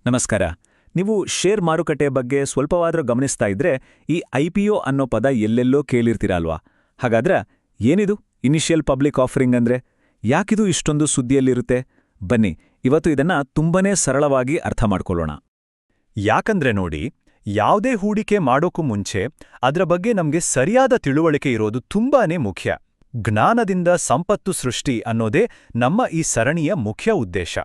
ನಮಸ್ಕಾರ. ನೀವು ಶೇರ್ ಮಾರುಕಟ್ಟೆ ಬಗ್ಗೆ ಸ್ವಲ್ಪವಾದ್ರೂ ಗಮನಿಸ್ತಾ ಇದ್ರೆ ಈ IPO ಅನ್ನೋ ಪದ ಎಲ್ಲೆಲ್ಲೋ ಕೇಳಿರ್ತೀರಲ್ವಾ? ಹಾಗಾದ್ರೆ ಏನಿದು ಇನಿಷಿಯಲ್ ಪಬ್ಲಿಕ್ ಆಫರಿಂಗ್ ಅಂದ್ರೆ? ಯಾಕಿದು ಇಷ್ಟೊಂದು ಸುದ್ದಿಯಲ್ಲಿರುತ್ತೆ? ಬನ್ನಿ, ಇವತ್ತು ಇದನ್ನ ತುಂಬನೇ ಸರಳವಾಗಿ ಅರ್ಥ ಮಾಡ್ಕೊಳ್ಳೋಣ. ಯಾಕಂದ್ರೆ ನೋಡಿ, ಯಾವುದೇ ಹೂಡಿಕೆ ಮಾಡೋಕ್ಕೂ ಮುಂಚೆ ಅದರ ಬಗ್ಗೆ ನಮ್ಗೆ ಸರಿಯಾದ ತಿಳುವಳಿಕೆ ಇರೋದು ತುಂಬಾನೇ ಮುಖ್ಯ. ಜ್ಞಾನದಿಂದ ಸಂಪತ್ತು ಸೃಷ್ಟಿ ಅನ್ನೋದೇ ನಮ್ಮ ಈ ಸರಣಿಯ ಮುಖ್ಯ ಉದ್ದೇಶ.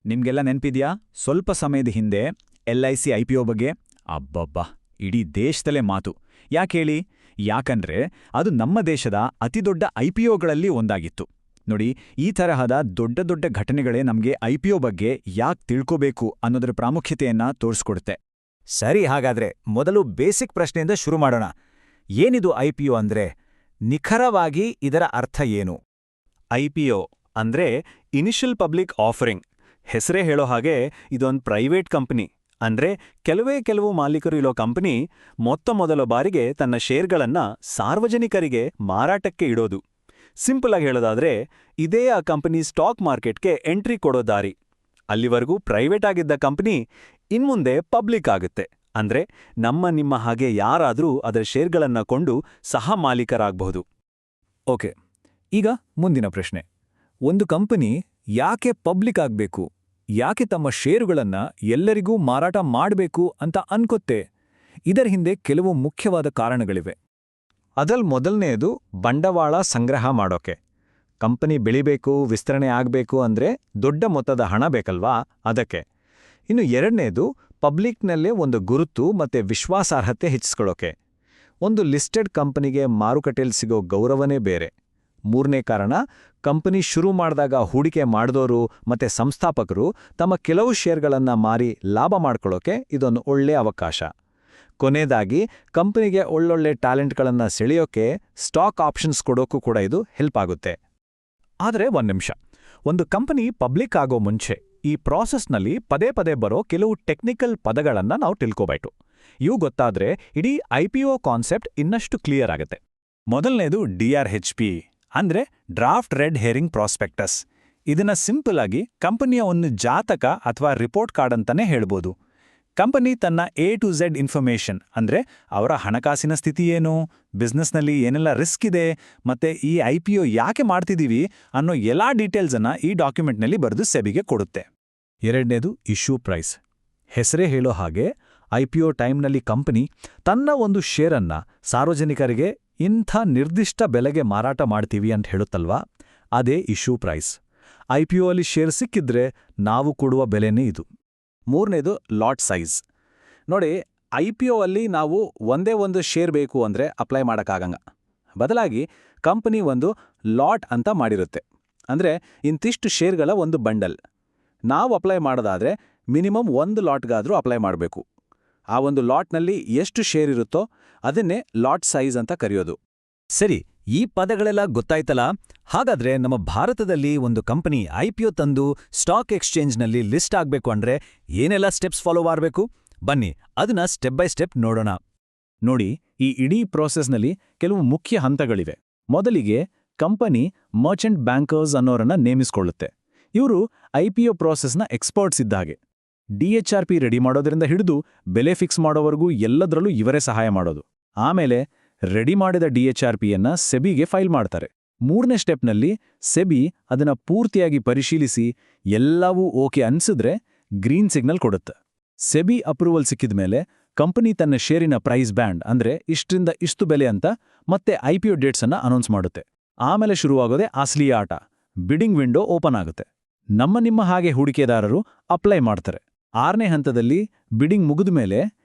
ನಿಮ್ಗೆಲ್ಲ ನೆನ್ಪಿದ್ಯಾ ಸ್ವಲ್ಪ ಸಮಯದ ಹಿಂದೆ LIC IPO ಬಗ್ಗೆ? ಅಬ್ಬಬ್ಬಾ, ಇಡೀ ದೇಶದಲ್ಲೇ ಮಾತು. ಯಾಕೇಳಿ? ಯಾಕಂದ್ರೆ ಅದು ನಮ್ಮ ದೇಶದ ಅತಿದೊಡ್ಡ IPOಗಳಲ್ಲಿ ಒಂದಾಗಿತ್ತು. ನೋಡಿ, ಈ ತರಹದ ದೊಡ್ಡ ದೊಡ್ಡ ಘಟನೆಗಳೇ ನಮ್ಗೆ IPO ಬಗ್ಗೆ ಯಾಕೆ ತಿಳ್ಕೋಬೇಕು ಅನ್ನೋದರ ಪ್ರಾಮುಖ್ಯತೆಯನ್ನ ತೋರಿಸ್ಕೊಡುತ್ತೆ. ಸರಿ, ಹಾಗಾದ್ರೆ ಮೊದಲು ಬೇಸಿಕ್ ಪ್ರಶ್ನೆಯಿಂದ ಶುರು ಮಾಡೋಣ. ಏನಿದು IPO ಅಂದ್ರೆ? ನಿಖರವಾಗಿ ಇದರ ಅರ್ಥ ಏನು? IPO ಅಂದ್ರೆ ಇನಿಷಿಯಲ್ ಪಬ್ಲಿಕ್ ಆಫರಿಂಗ್. ಹೆಸರೇ ಹೇಳೋ ಹಾಗೆ ಇದೊಂದು ಪ್ರೈವೇಟ್ ಕಂಪನಿ, ಅಂದ್ರೆ ಕೆಲವು ಮಾಲೀಕರು ಇರೋ ಕಂಪನಿ ಮೊದಲ ಬಾರಿಗೆ ತನ್ನ ಶೇರ್ಗಳನ್ನ ಸಾರ್ವಜನಿಕರಿಗೆ ಮಾರಾಟಕ್ಕೆ ಇಡೋದು. ಸಿಂಪಲ್ ಆಗಿ ಹೇಳೋದಾದ್ರೆ, ಇದೇ ಆ ಕಂಪನಿ ಸ್ಟಾಕ್ ಮಾರ್ಕೆಟ್ಗೆ ಎಂಟ್ರಿ ಕೊಡೋ ದಾರಿ. ಅಲ್ಲಿವರೆಗೂ ಪ್ರೈವೇಟ್ ಆಗಿದ್ದ ಕಂಪನಿ ಇನ್ಮುಂದೆ ಪಬ್ಲಿಕ್ ಆಗುತ್ತೆ. ಅಂದ್ರೆ ನಿಮ್ಮ ಹಾಗೆ ಯಾರಾದ್ರೂ ಅದರ ಶೇರ್ಗಳನ್ನ ಕೊಂಡು ಸಹ ಮಾಲೀಕರಾಗಬಹುದು. ಓಕೆ, ಈಗ ಮುಂದಿನ ಪ್ರಶ್ನೆ. ಒಂದು ಕಂಪನಿ ಯಾಕೆ ಪಬ್ಲಿಕ್ ಆಗ್ಬೇಕು? ಯಾಕೆ ತಮ್ಮ ಷೇರುಗಳನ್ನ ಎಲ್ಲರಿಗೂ ಮಾರಾಟ ಮಾಡಬೇಕು ಅಂತ ಅನ್ಕೊತ್ತೆ? ಇದರ ಹಿಂದೆ ಕೆಲವು ಮುಖ್ಯವಾದ ಕಾರಣಗಳಿವೆ. ಅದಲ್ ಮೊದಲನೆಯದು ಬಂಡವಾಳ ಸಂಗ್ರಹ ಮಾಡೋಕೆ. ಕಂಪನಿ ಬೆಳಿಬೇಕು, ವಿಸ್ತರಣೆ ಆಗ್ಬೇಕು ಅಂದ್ರೆ ದೊಡ್ಡ ಮೊತ್ತದ ಹಣ ಬೇಕಲ್ವಾ, ಅದಕ್ಕೆ. ಇನ್ನು ಎರಡನೇದು ಪಬ್ಲಿಕ್ನಲ್ಲೇ ಒಂದು ಗುರುತು ಮತ್ತೆ ವಿಶ್ವಾಸಾರ್ಹತೆ ಹೆಚ್ಚಿಸ್ಕೊಳ್ಳೋಕೆ. ಒಂದು ಲಿಸ್ಟೆಡ್ ಕಂಪನಿಗೆ ಮಾರುಕಟ್ಟೆಯಲ್ಲಿ ಸಿಗೋ ಗೌರವನೇ ಬೇರೆ. ಮೂರನೇ ಕಾರಣ, ಕಂಪನಿ ಶುರು ಮಾಡಿದಾಗ ಹೂಡಿಕೆ ಮಾಡಿದವರು ಮತ್ತೆ ಸಂಸ್ಥಾಪಕರು ತಮ್ಮ ಕೆಲವು ಶೇರ್ಗಳನ್ನ ಮಾರಿ ಲಾಭ ಮಾಡ್ಕೊಳ್ಳೋಕೆ ಇದೊಂದು ಒಳ್ಳೆ ಅವಕಾಶ. ಕೊನೆಯದಾಗಿ, ಕಂಪನಿಗೆ ಒಳ್ಳೊಳ್ಳೆ ಟ್ಯಾಲೆಂಟ್ಗಳನ್ನ ಸೆಳೆಯೋಕೆ ಸ್ಟಾಕ್ ಆಪ್ಷನ್ಸ್ ಕೊಡೋಕ್ಕೂ ಕೂಡ ಇದು ಹೆಲ್ಪ್ ಆಗುತ್ತೆ. ಆದರೆ ಒಂದ್ ನಿಮಿಷ, ಒಂದು ಕಂಪನಿ ಪಬ್ಲಿಕ್ ಆಗೋ ಮುಂಚೆ ಈ ಪ್ರಾಸೆಸ್ನಲ್ಲಿ ಪದೇ ಪದೇ ಬರೋ ಕೆಲವು ಟೆಕ್ನಿಕಲ್ ಪದಗಳನ್ನ ನಾವು ತಿಳ್ಕೋಬೇಕು. ಇವು ಗೊತ್ತಾದ್ರೆ ಇಡೀ IPO ಕಾನ್ಸೆಪ್ಟ್ ಇನ್ನಷ್ಟು ಕ್ಲಿಯರ್ ಆಗುತ್ತೆ. ಮೊದಲನೇದು DRHP ಅಂದ್ರೆ ಡ್ರಾಫ್ಟ್ ರೆಡ್ ಹೆರಿಂಗ್ ಪ್ರಾಸ್ಪೆಕ್ಟಸ್. ಇದನ್ನ ಸಿಂಪಲ್ ಆಗಿ ಕಂಪನಿಯ ಒಂದು ಜಾತಕ ಅಥವಾ ರಿಪೋರ್ಟ್ ಕಾರ್ಡ್ ಅಂತಾನೆ ಹೇಳ್ಬೋದು. ಕಂಪನಿ ತನ್ನ A to Z ಇನ್ಫಾರ್ಮೇಷನ್, ಅಂದ್ರೆ ಅವರ ಹಣಕಾಸಿನ ಸ್ಥಿತಿ ಏನು, ಬಿಸ್ನೆಸ್ನಲ್ಲಿ ಏನೆಲ್ಲ ರಿಸ್ಕ್ ಇದೆ, ಮತ್ತೆ ಈ IPO ಯಾಕೆ ಮಾಡ್ತಿದೀವಿ ಅನ್ನೋ ಎಲ್ಲಾ ಡೀಟೇಲ್ಸನ್ನ ಈ ಡಾಕ್ಯುಮೆಂಟ್ನಲ್ಲಿ ಬರೆದು ಸೆಬಿಗೆ ಕೊಡುತ್ತೆ. ಎರಡನೇದು ಇಶ್ಯೂ ಪ್ರೈಸ್. ಹೆಸರೇ ಹೇಳೋ ಹಾಗೆ IPO ಟೈಮ್ನಲ್ಲಿ ಕಂಪನಿ ತನ್ನ ಒಂದು ಶೇರನ್ನ ಸಾರ್ವಜನಿಕರಿಗೆ ಇಂಥ ನಿರ್ದಿಷ್ಟ ಬೆಲೆಗೆ ಮಾರಾಟ ಮಾಡ್ತೀವಿ ಅಂತ ಹೇಳುತ್ತಲ್ವಾ, ಅದೇ ಇಶ್ಯೂ ಪ್ರೈಸ್. IPO ಅಲ್ಲಿ ಶೇರ್ ಸಿಕ್ಕಿದ್ರೆ ನಾವು ಕೊಡುವ ಬೆಲೆನೇ ಇದು. ಮೂರನೇದು ಲಾಟ್ ಸೈಜ್. ನೋಡಿ, IPO ಅಲ್ಲಿ ನಾವು ಒಂದೇ ಒಂದು ಶೇರ್ ಬೇಕು ಅಂದ್ರೆ ಅಪ್ಲೈ ಮಾಡೋಕ್ಕಾಗಂಗ. ಬದಲಾಗಿ ಕಂಪನಿ ಒಂದು ಲಾಟ್ ಅಂತ ಮಾಡಿರುತ್ತೆ. ಅಂದ್ರೆ ಇಂತಿಷ್ಟು ಶೇರ್ಗಳ ಒಂದು ಬಂಡಲ್. ನಾವು ಅಪ್ಲೈ ಮಾಡೋದಾದ್ರೆ ಮಿನಿಮಮ್ ಒಂದು ಲಾಟ್ಗಾದ್ರೂ ಅಪ್ಲೈ ಮಾಡಬೇಕು. ಆ ಒಂದು ಲಾಟ್ನಲ್ಲಿ ಎಷ್ಟು ಶೇರ್ ಇರುತ್ತೋ ಅದನ್ನೇ ಲಾಟ್ ಸೈಜ್ ಅಂತ ಕರೆಯೋದು. ಸರಿ, ಈ ಪದಗಳೆಲ್ಲ ಗೊತ್ತಾಯ್ತಲ್ಲ. ಹಾಗಾದ್ರೆ ನಮ್ಮ ಭಾರತದಲ್ಲಿ ಒಂದು ಕಂಪನಿ IPO ತಂದು ಸ್ಟಾಕ್ ಎಕ್ಸ್ಚೇಂಜ್ನಲ್ಲಿ ಲಿಸ್ಟ್ ಆಗ್ಬೇಕು ಅಂದ್ರೆ ಏನೆಲ್ಲ ಸ್ಟೆಪ್ಸ್ ಫಾಲೋ ಮಾಡಬೇಕು? ಬನ್ನಿ, ಅದನ್ನ ಸ್ಟೆಪ್ ಬೈ ಸ್ಟೆಪ್ ನೋಡೋಣ. ನೋಡಿ, ಈ ಇಡೀ ಪ್ರೋಸೆಸ್ನಲ್ಲಿ ಕೆಲವು ಮುಖ್ಯ ಹಂತಗಳಿವೆ. ಮೊದಲಿಗೆ ಕಂಪನಿ ಮರ್ಚೆಂಟ್ ಬ್ಯಾಂಕರ್ಸ್ ಅನ್ನೋರನ್ನ ನೇಮಿಸಿಕೊಳ್ಳುತ್ತೆ. ಇವರು IPO ಪ್ರೋಸೆಸ್ನ ಎಕ್ಸ್ಪರ್ಟ್ಸ್ ಇದ್ದಾಗೆ. DHRP ರೆಡಿ ಮಾಡೋದ್ರಿಂದ ಹಿಡಿದು ಬೆಲೆ ಫಿಕ್ಸ್ ಮಾಡೋವರೆಗೂ ಎಲ್ಲದರಲ್ಲೂ ಇವರೇ ಸಹಾಯ ಮಾಡೋದು. ಆಮೇಲೆ ರೆಡಿ ಮಾಡಿದ DHRPಯನ್ನ ಸೆಬಿಗೆ ಫೈಲ್ ಮಾಡ್ತಾರೆ. ಮೂರನೇ ಸ್ಟೆಪ್ನಲ್ಲಿ ಸೆಬಿ ಅದನ್ನ ಪೂರ್ತಿಯಾಗಿ ಪರಿಶೀಲಿಸಿ ಎಲ್ಲವೂ ಓಕೆ ಅನ್ಸಿದ್ರೆ ಗ್ರೀನ್ ಸಿಗ್ನಲ್ ಕೊಡುತ್ತೆ. ಸೆಬಿ ಅಪ್ರೂವಲ್ ಸಿಕ್ಕಿದ ಮೇಲೆ ಕಂಪನಿ ತನ್ನ ಶೇರಿನ ಪ್ರೈಸ್ ಬ್ಯಾಂಡ್, ಅಂದ್ರೆ ಇಷ್ಟರಿಂದ ಇಷ್ಟು ಬೆಲೆ ಅಂತ ಮತ್ತೆ IPO ಡೇಟ್ಸ್ ಅನ್ನ ಅನೌನ್ಸ್ ಮಾಡುತ್ತೆ. ಆಮೇಲೆ ಶುರುವಾಗೋದೇ ಅಸಲಿ ಆಟ. ಬಿಡಿಂಗ್ ವಿಂಡೋ ಓಪನ್ ಆಗುತ್ತೆ. ನಿಮ್ಮ ಹಾಗೆ ಹೂಡಿಕೆದಾರರು ಅಪ್ಲೈ ಮಾಡ್ತಾರೆ. ಆರನೇ ಹಂತದಲ್ಲಿ ಬಿಡಿಂಗ್ ಮುಗಿದ ಮೇಲೆ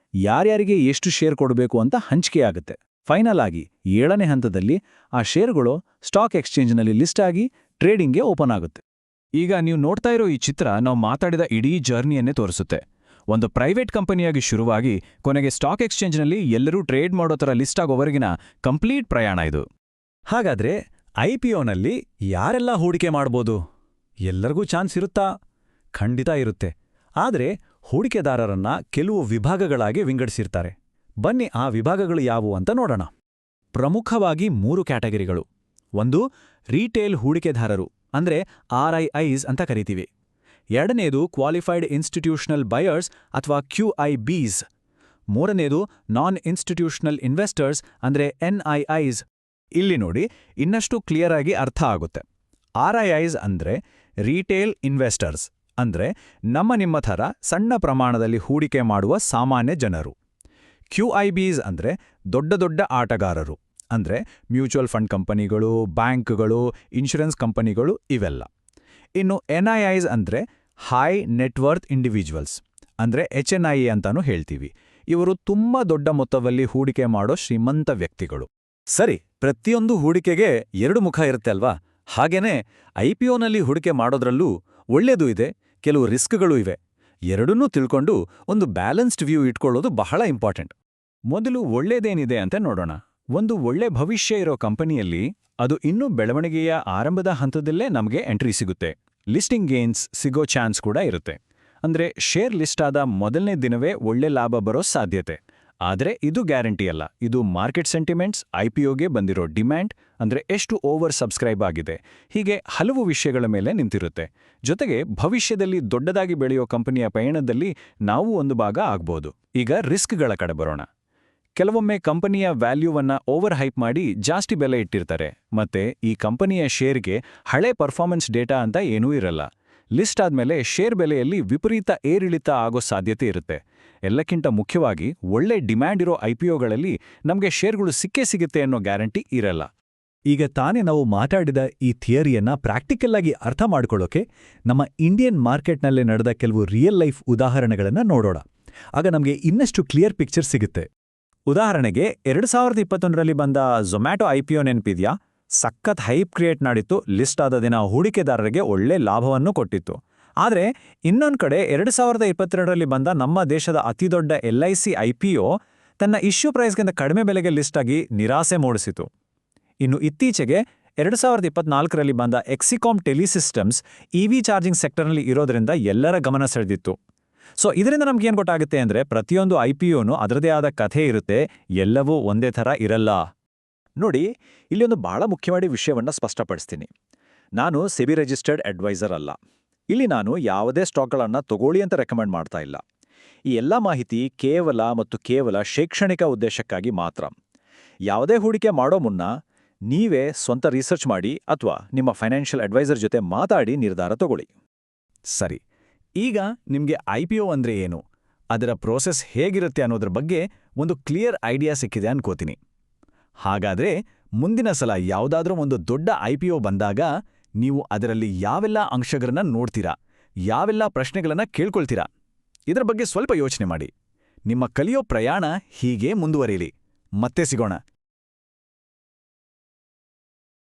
ಯಾರ್ಯಾರಿಗೆ ಎಷ್ಟು ಶೇರ್ ಕೊಡಬೇಕು ಅಂತ ಹಂಚಿಕೆ ಆಗುತ್ತೆ. ಫೈನಲ್ ಆಗಿ 7ನೇ ಹಂತದಲ್ಲಿ ಆ ಶೇರ್ಗಳು ಸ್ಟಾಕ್ ಎಕ್ಸ್ಚೇಂಜ್ನಲ್ಲಿ ಲಿಸ್ಟ್ ಆಗಿ ಟ್ರೇಡಿಂಗ್ಗೆ ಓಪನ್ ಆಗುತ್ತೆ. ಈಗ ನೀವು ನೋಡ್ತಾ ಇರೋ ಈ ಚಿತ್ರ ನಾವು ಮಾತಾಡಿದ ಇಡೀ ಜರ್ನಿಯನ್ನೇ ತೋರಿಸುತ್ತೆ. ಒಂದು ಪ್ರೈವೇಟ್ ಕಂಪನಿಯಾಗಿ ಶುರುವಾಗಿ ಕೊನೆಗೆ ಸ್ಟಾಕ್ ಎಕ್ಸ್ಚೇಂಜ್ನಲ್ಲಿ ಎಲ್ಲರೂ ಟ್ರೇಡ್ ಮಾಡೋ ಥರ ಲಿಸ್ಟ್ ಆಗೋವರೆಗಿನ ಕಂಪ್ಲೀಟ್ ಪ್ರಯಾಣ ಇದು. ಹಾಗಾದ್ರೆ IPOನಲ್ಲಿ ಯಾರೆಲ್ಲ ಹೂಡಿಕೆ ಮಾಡ್ಬೋದು? ಎಲ್ಲರಿಗೂ ಚಾನ್ಸ್ ಇರುತ್ತಾ? ಖಂಡಿತ ಇರುತ್ತೆ. ಆದರೆ ಹೂಡಿಕೆದಾರರನ್ನ ಕೆಲವು ವಿಭಾಗಗಳಾಗಿ ವಿಂಗಡಿಸಿರ್ತಾರೆ. ಬನ್ನಿ, ಆ ವಿಭಾಗಗಳು ಯಾವುವು ಅಂತ ನೋಡೋಣ. ಪ್ರಮುಖವಾಗಿ 3 ಕ್ಯಾಟಗರಿಗಳು. ಒಂದು, ರೀಟೇಲ್ ಹೂಡಿಕೆದಾರರು, ಅಂದ್ರೆ RIIs ಅಂತ ಕರಿತೀವಿ. ಎರಡನೇದು ಕ್ವಾಲಿಫೈಡ್ ಇನ್ಸ್ಟಿಟ್ಯೂಷನಲ್ ಬಯರ್ಸ್ ಅಥವಾ QIBs. ಮೂರನೇದು ನಾನ್ ಇನ್ಸ್ಟಿಟ್ಯೂಷನಲ್ ಇನ್ವೆಸ್ಟರ್ಸ್ ಅಂದ್ರೆ NIIs. ಇಲ್ಲಿ ನೋಡಿ ಇನ್ನಷ್ಟು ಕ್ಲಿಯರ್ ಆಗಿ ಅರ್ಥ ಆಗುತ್ತೆ. RIIs ಅಂದ್ರೆ ರಿಟೇಲ್ ಇನ್ವೆಸ್ಟರ್ಸ್, ಅಂದ್ರೆ ನಿಮ್ಮ ಥರ ಸಣ್ಣ ಪ್ರಮಾಣದಲ್ಲಿ ಹೂಡಿಕೆ ಮಾಡುವ ಸಾಮಾನ್ಯ ಜನರು. QIBs ಅಂದ್ರೆ ದೊಡ್ಡ ದೊಡ್ಡ ಆಟಗಾರರು, ಅಂದ್ರೆ ಮ್ಯೂಚುವಲ್ ಫಂಡ್ ಕಂಪನಿಗಳು, ಬ್ಯಾಂಕ್ಗಳು, ಇನ್ಶೂರೆನ್ಸ್ ಕಂಪನಿಗಳು ಇವೆಲ್ಲ. ಇನ್ನು NIIs ಅಂದ್ರೆ ಹೈ ನೆಟ್ವರ್ತ್ ಇಂಡಿವಿಜುವಲ್ಸ್, ಅಂದ್ರೆ HNI ಅಂತಾನೂ ಹೇಳ್ತೀವಿ. ಇವರು ತುಂಬಾ ದೊಡ್ಡ ಮೊತ್ತದಲ್ಲಿ ಹೂಡಿಕೆ ಮಾಡೋ ಶ್ರೀಮಂತ ವ್ಯಕ್ತಿಗಳು. ಸರಿ, ಪ್ರತಿಯೊಂದು ಹೂಡಿಕೆಗೆ ಎರಡು ಮುಖ ಇರುತ್ತೆ ಅಲ್ವಾ? ಹಾಗೇನೆ IPOನಲ್ಲಿ ಹೂಡಿಕೆ ಮಾಡೋದ್ರಲ್ಲೂ ಒಳ್ಳೇದು ಇದೆ, ಕೆಲವು ರಿಸ್ಕ್ಗಳೂ ಇವೆ. ಎರಡನ್ನೂ ತಿಳ್ಕೊಂಡು ಒಂದು ಬ್ಯಾಲೆನ್ಸ್ಡ್ ವ್ಯೂ ಇಟ್ಕೊಳ್ಳೋದು ಬಹಳ ಇಂಪಾರ್ಟೆಂಟ್. ಮೊದಲು ಒಳ್ಳೇದೇನಿದೆ ಅಂತ ನೋಡೋಣ. ಒಂದು ಒಳ್ಳೆ ಭವಿಷ್ಯ ಇರೋ ಕಂಪನಿಯಲ್ಲಿ ಅದು ಇನ್ನೂ ಬೆಳವಣಿಗೆಯ ಆರಂಭದ ಹಂತದಲ್ಲೇ ನಮಗೆ ಎಂಟ್ರಿ ಸಿಗುತ್ತೆ. ಲಿಸ್ಟಿಂಗ್ ಗೇನ್ಸ್ ಸಿಗೋ ಚಾನ್ಸ್ ಕೂಡ ಇರುತ್ತೆ. ಅಂದ್ರೆ ಶೇರ್ ಲಿಸ್ಟ್ ಆದ ಮೊದಲನೇ ದಿನವೇ ಒಳ್ಳೆ ಲಾಭ ಬರೋ ಸಾಧ್ಯತೆ. ಆದರೆ ಇದು ಗ್ಯಾರಂಟಿ ಅಲ್ಲ. ಇದು ಮಾರ್ಕೆಟ್ ಸೆಂಟಿಮೆಂಟ್ಸ್, IPOಗೆ ಬಂದಿರೋ ಡಿಮ್ಯಾಂಡ್, ಅಂದ್ರೆ ಎಷ್ಟು ಓವರ್ ಸಬ್ಸ್ಕ್ರೈಬ್ ಆಗಿದೆ, ಹೀಗೆ ಹಲವು ವಿಷಯಗಳ ಮೇಲೆ ನಿಂತಿರುತ್ತೆ. ಜೊತೆಗೆ ಭವಿಷ್ಯದಲ್ಲಿ ದೊಡ್ಡದಾಗಿ ಬೆಳೆಯೋ ಕಂಪನಿಯ ಪಯಣದಲ್ಲಿ ನಾವು ಒಂದು ಭಾಗ ಆಗ್ಬೋದು. ಈಗ ರಿಸ್ಕ್ಗಳ ಕಡೆ ಬರೋಣ. ಕೆಲವೊಮ್ಮೆ ಕಂಪನಿಯ ವ್ಯಾಲ್ಯೂವನ್ನ ಓವರ್ ಹೈಪ್ ಮಾಡಿ ಜಾಸ್ತಿ ಬೆಲೆ ಇಟ್ಟಿರ್ತಾರೆ. ಮತ್ತೆ ಈ ಕಂಪನಿಯ ಶೇರ್ಗೆ ಹಳೆ ಪರ್ಫಾರ್ಮೆನ್ಸ್ ಡೇಟಾ ಅಂತ ಏನೂ ಇರಲ್ಲ. ಲಿಸ್ಟ್ ಆದ್ಮೇಲೆ ಶೇರ್ ಬೆಲೆಯಲ್ಲಿ ವಿಪರೀತ ಏರಿಳಿತ ಆಗೋ ಸಾಧ್ಯತೆ ಇರುತ್ತೆ. ಎಲ್ಲಕ್ಕಿಂತ ಮುಖ್ಯವಾಗಿ ಒಳ್ಳೆ ಡಿಮ್ಯಾಂಡ್ ಇರೋ IPOಗಳಲ್ಲಿ ನಮಗೆ ಶೇರ್ಗಳು ಸಿಕ್ಕೇ ಸಿಗುತ್ತೆ ಅನ್ನೋ ಗ್ಯಾರಂಟಿ ಇರಲ್ಲ. ಈಗ ತಾನೇ ನಾವು ಮಾತಾಡಿದ ಈ ಥಿಯರಿಯನ್ನ ಪ್ರಾಕ್ಟಿಕಲ್ ಆಗಿ ಅರ್ಥ ಮಾಡ್ಕೊಳ್ಳೋಕೆ ನಮ್ಮ ಇಂಡಿಯನ್ ಮಾರ್ಕೆಟ್ನಲ್ಲೇ ನಡೆದ ಕೆಲವು ರಿಯಲ್ ಲೈಫ್ ಉದಾಹರಣೆಗಳನ್ನ ನೋಡೋಣ. ಆಗ ನಮಗೆ ಇನ್ನಷ್ಟು ಕ್ಲಿಯರ್ ಪಿಕ್ಚರ್ ಸಿಗುತ್ತೆ. ಉದಾಹರಣೆಗೆ 2021ರಲ್ಲಿ ಬಂದ ಝೊಮ್ಯಾಟೊ IPO ನೆನಪಿದ್ಯಾ? ಸಖತ್ ಹೈಪ್ ಕ್ರಿಯೇಟ್ ಮಾಡಿತ್ತು, ಲಿಸ್ಟ್ ಆದ ದಿನ ಹೂಡಿಕೆದಾರರಿಗೆ ಒಳ್ಳೆ ಲಾಭವನ್ನು ಕೊಟ್ಟಿತ್ತು. ಆದರೆ ಇನ್ನೊಂದು ಕಡೆ 2022ರಲ್ಲಿ ಬಂದ ನಮ್ಮ ದೇಶದ ಅತಿದೊಡ್ಡ LIC IPO ತನ್ನ ಇಶ್ಯೂ ಪ್ರೈಸ್ಗಿಂತ ಕಡಿಮೆ ಬೆಲೆಗೆ ಲಿಸ್ಟ್ ಆಗಿ ನಿರಾಸೆ ಮೂಡಿಸಿತು. ಇನ್ನು ಇತ್ತೀಚೆಗೆ 2024ರಲ್ಲಿ ಬಂದ ಎಕ್ಸಿಕಾಮ್ ಟೆಲಿಸಿಸ್ಟಮ್ಸ್ EV ಚಾರ್ಜಿಂಗ್ ಸೆಕ್ಟರ್ನಲ್ಲಿ ಇರೋದ್ರಿಂದ ಎಲ್ಲರ ಗಮನ ಸೆಳೆದಿತ್ತು. ಸೊ ಇದರಿಂದ ನಮ್ಗೇನು ಗೊತ್ತಾಗುತ್ತೆ ಅಂದರೆ ಪ್ರತಿಯೊಂದು IPOನೂ ಅದರದೇ ಆದ ಕಥೆ ಇರುತ್ತೆ, ಎಲ್ಲವೂ ಒಂದೇ ಥರ ಇರಲ್ಲ. ನೋಡಿ, ಇಲ್ಲಿ ಒಂದು ಬಹಳ ಮುಖ್ಯವಾದ ವಿಷಯವನ್ನು ಸ್ಪಷ್ಟಪಡಿಸ್ತೀನಿ. ನಾನು ಸೆಬಿ ರಿಜಿಸ್ಟರ್ಡ್ ಅಡ್ವೈಸರ್ ಅಲ್ಲ. ಇಲ್ಲಿ ನಾನು ಯಾವುದೇ ಸ್ಟಾಕ್ಗಳನ್ನು ತಗೊಳ್ಳಿ ಅಂತ ರೆಕಮೆಂಡ್ ಮಾಡ್ತಾ ಇಲ್ಲ. ಈ ಎಲ್ಲ ಮಾಹಿತಿ ಕೇವಲ ಶೈಕ್ಷಣಿಕ ಉದ್ದೇಶಕ್ಕಾಗಿ ಮಾತ್ರ. ಯಾವುದೇ ಹೂಡಿಕೆ ಮಾಡೋ ಮುನ್ನ ನೀವೇ ಸ್ವಂತ ರಿಸರ್ಚ್ ಮಾಡಿ ಅಥವಾ ನಿಮ್ಮ ಫೈನಾನ್ಷಿಯಲ್ ಅಡ್ವೈಸರ್ ಜೊತೆ ಮಾತಾಡಿ ನಿರ್ಧಾರ ತಗೊಳ್ಳಿ. ಸರಿ, ಈಗ ನಿಮಗೆ IPO ಅಂದ್ರೆ ಏನು, ಅದರ ಪ್ರೋಸೆಸ್ ಹೇಗಿರುತ್ತೆ ಅನ್ನೋದ್ರ ಬಗ್ಗೆ ಒಂದು ಕ್ಲಿಯರ್ ಐಡಿಯಾ ಸಿಕ್ಕಿದೆ ಅನ್ಕೋತೀನಿ. ಹಾಗಾದ್ರೆ ಮುಂದಿನ ಸಲ ಯಾವುದಾದ್ರೂ ಒಂದು ದೊಡ್ಡ IPO ಬಂದಾಗ ನೀವು ಅದರಲ್ಲಿ ಯಾವೆಲ್ಲ ಅಂಶಗಳನ್ನ ನೋಡ್ತೀರಾ, ಯಾವೆಲ್ಲ ಪ್ರಶ್ನೆಗಳನ್ನ ಕೇಳ್ಕೊಳ್ತೀರಾ, ಇದರ ಬಗ್ಗೆ ಸ್ವಲ್ಪ ಯೋಚನೆ ಮಾಡಿ. ನಿಮ್ಮ ಕಲಿಯೋ ಪ್ರಯಾಣ ಹೀಗೇ ಮುಂದುವರಿಯಲಿ. ಮತ್ತೆ ಸಿಗೋಣ.